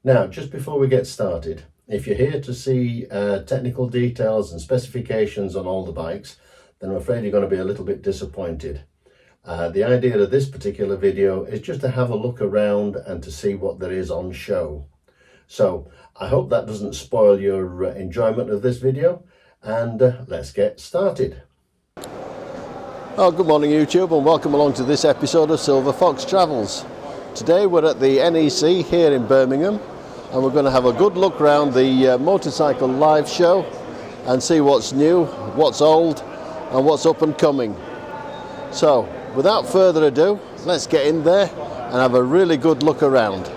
Now, just before we get started, if you're here to see technical details and specifications on all the bikes, then I'm afraid you're going to be a little bit disappointed. The idea of this particular video is just to have a look around and to see what there is on show. So I hope that doesn't spoil your enjoyment of this video, and let's get started. Oh, good morning YouTube, and welcome along to this episode of Silver Fox Travels. Today we're at the NEC here in Birmingham, and we're going to have a good look around the Motorcycle Live show and see what's new, what's old and what's up and coming. So without further ado, let's get in there and have a really good look around.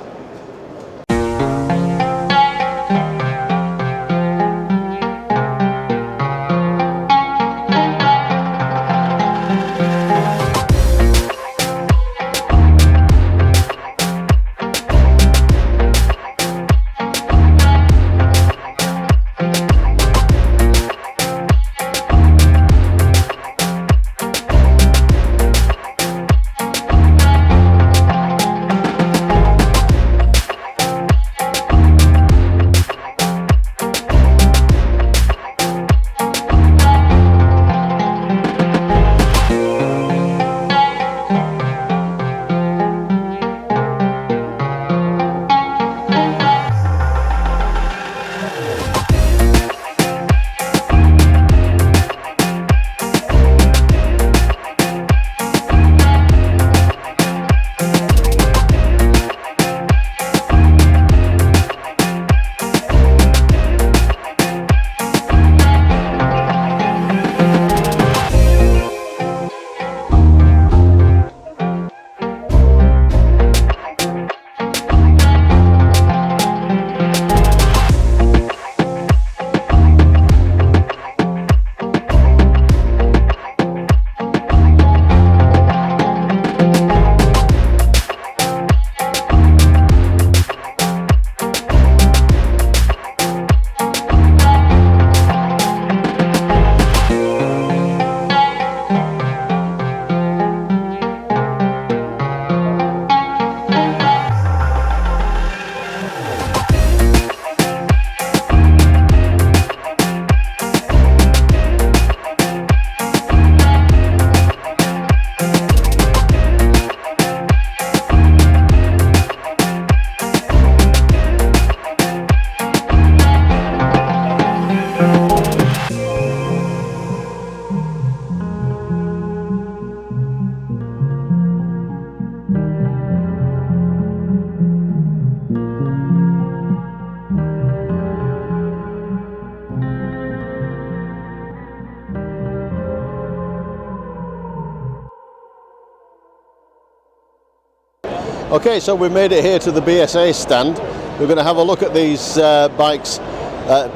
Okay, so we made it here to the BSA stand. We're going to have a look at these bikes,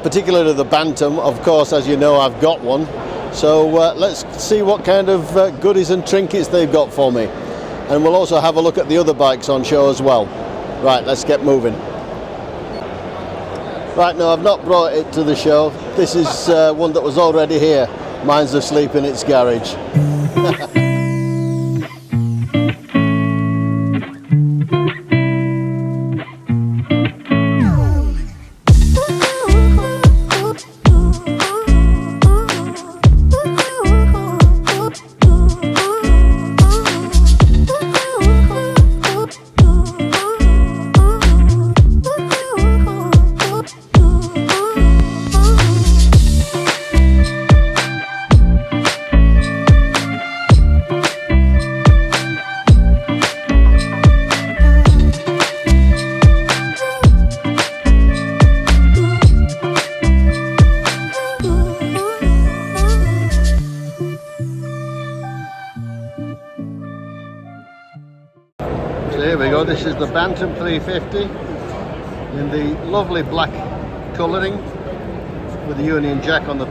particularly the Bantam. Of course, as you know, I've got one. So let's see what kind of goodies and trinkets they've got for me. And we'll also have a look at the other bikes on show as well. Right, let's get moving. Right, no, I've not brought it to the show. This is one that was already here. Mine's asleep in its garage. So here we go, this is the Bantam 350 in the lovely black colouring with the Union Jack on the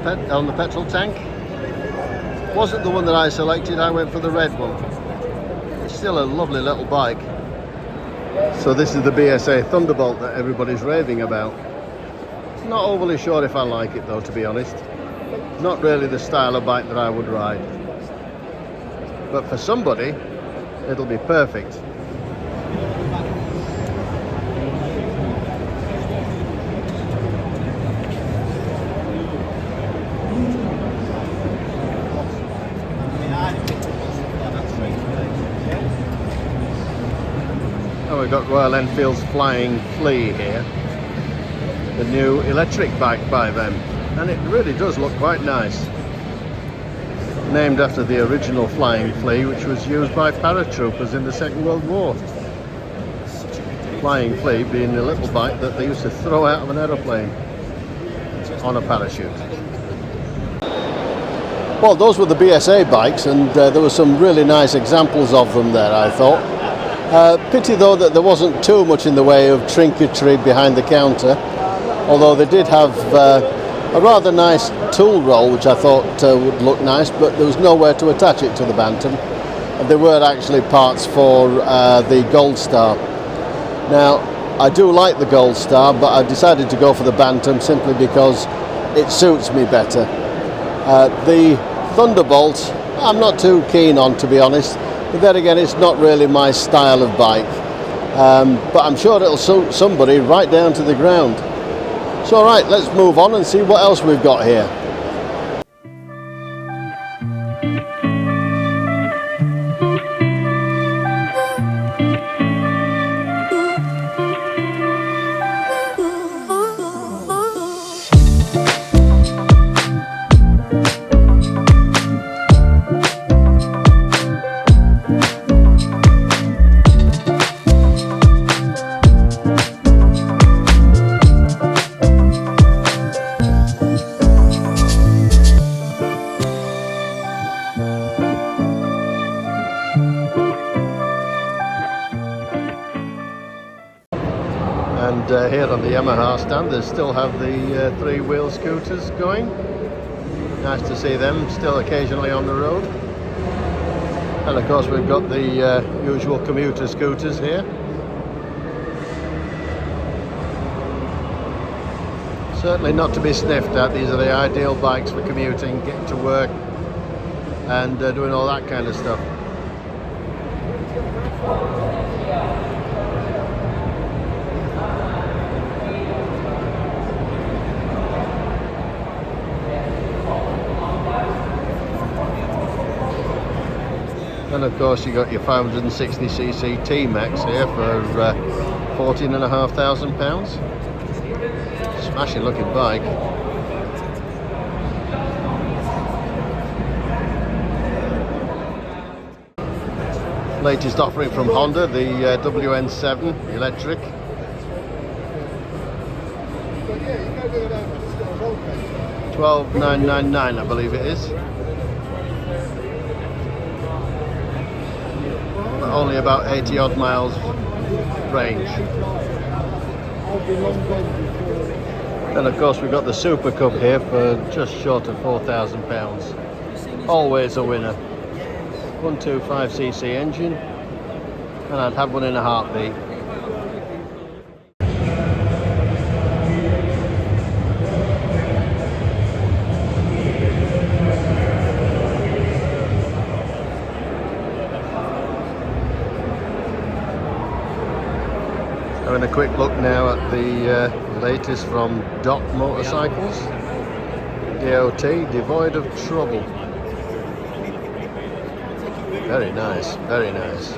petrol tank. Wasn't the one that I selected, I went for the red one. It's still a lovely little bike. So this is the BSA Thunderbolt that everybody's raving about. Not overly sure if I like it though, to be honest. Not really the style of bike that I would ride. But for somebody, it'll be perfect. Now we've got Royal Enfield's Flying Flea here, the new electric bike by them, and it really does look quite nice. Named after the original Flying Flea, which was used by paratroopers in the Second World War. Flying Flea being a little bike that they used to throw out of an aeroplane on a parachute. Well, those were the BSA bikes, and there were some really nice examples of them there, I thought. Pity though that there wasn't too much in the way of trinketry behind the counter, although they did have a rather nice tool roll which I thought would look nice, but there was nowhere to attach it to the Bantam, and there were actually parts for the Gold Star. Now, I do like the Gold Star, but I decided to go for the Bantam simply because it suits me better. The Thunderbolt I'm not too keen on, to be honest, but then again it's not really my style of bike, but I'm sure it'll suit somebody right down to the ground. So alright, let's move on and see what else we've got here. And here on the Yamaha stand they still have the three-wheel scooters going. Nice to see them still occasionally on the road. And of course we've got the usual commuter scooters here. Certainly not to be sniffed at. These are the ideal bikes for commuting, getting to work and doing all that kind of stuff. And of course you got your 560cc T-Max here for £14,500. Smashing looking bike. Latest offering from Honda, the WN7 electric. $12,999 I believe it is. Only about 80 odd miles range. And of course we've got the Super Cub here for just short of £4,000. Always a winner. 125cc engine, and I'd have one in a heartbeat. Having a quick look now at the latest from DOT Motorcycles. DOT, devoid of trouble. Very nice, very nice.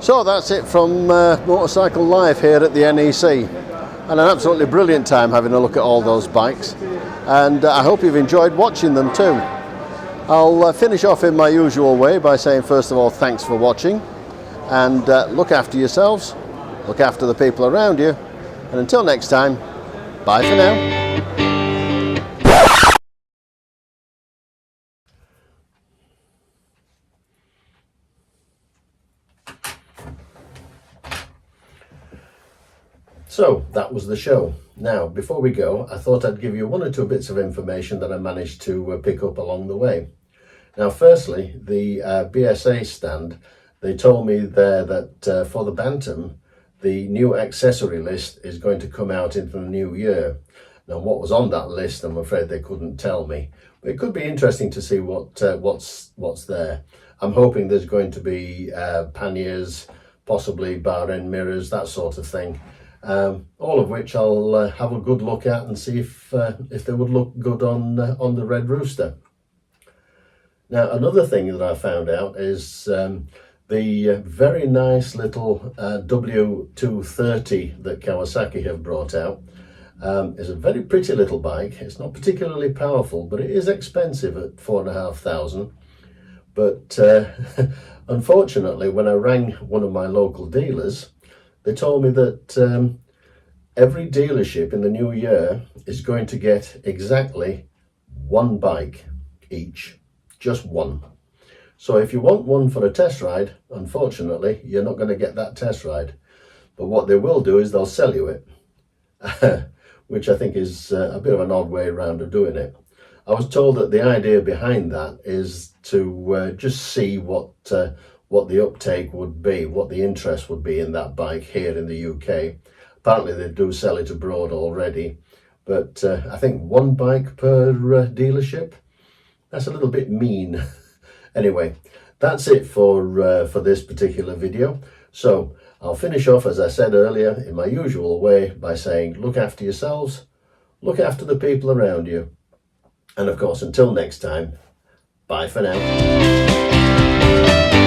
So that's it from Motorcycle Life here at the NEC, and an absolutely brilliant time having a look at all those bikes, and I hope you've enjoyed watching them too. I'll finish off in my usual way by saying, first of all, thanks for watching, and look after yourselves, look after the people around you, and until next time, bye for now. So that was the show. Now, before we go, I thought I'd give you one or two bits of information that I managed to pick up along the way. Now, firstly, the BSA stand, they told me there that for the Bantam, the new accessory list is going to come out into the new year. Now, what was on that list, I'm afraid they couldn't tell me. But it could be interesting to see what's there. I'm hoping there's going to be panniers, possibly bar end mirrors, that sort of thing. All of which I'll have a good look at and see if they would look good on the Red Rooster. Now, another thing that I found out is the very nice little W230 that Kawasaki have brought out is a very pretty little bike. It's not particularly powerful, but it is expensive at $4,500. But unfortunately, when I rang one of my local dealers, they told me that every dealership in the new year is going to get exactly one bike each, just one. So if you want one for a test ride, unfortunately, you're not going to get that test ride. But what they will do is they'll sell you it, which I think is a bit of an odd way around of doing it. I was told that the idea behind that is to just see what the uptake would be, what the interest would be in that bike here in the UK. Apparently they do sell it abroad already, but I think one bike per dealership, that's a little bit mean. Anyway, that's it for this particular video. So I'll finish off, as I said earlier, in my usual way by saying, look after yourselves, look after the people around you, and of course, until next time, bye for now.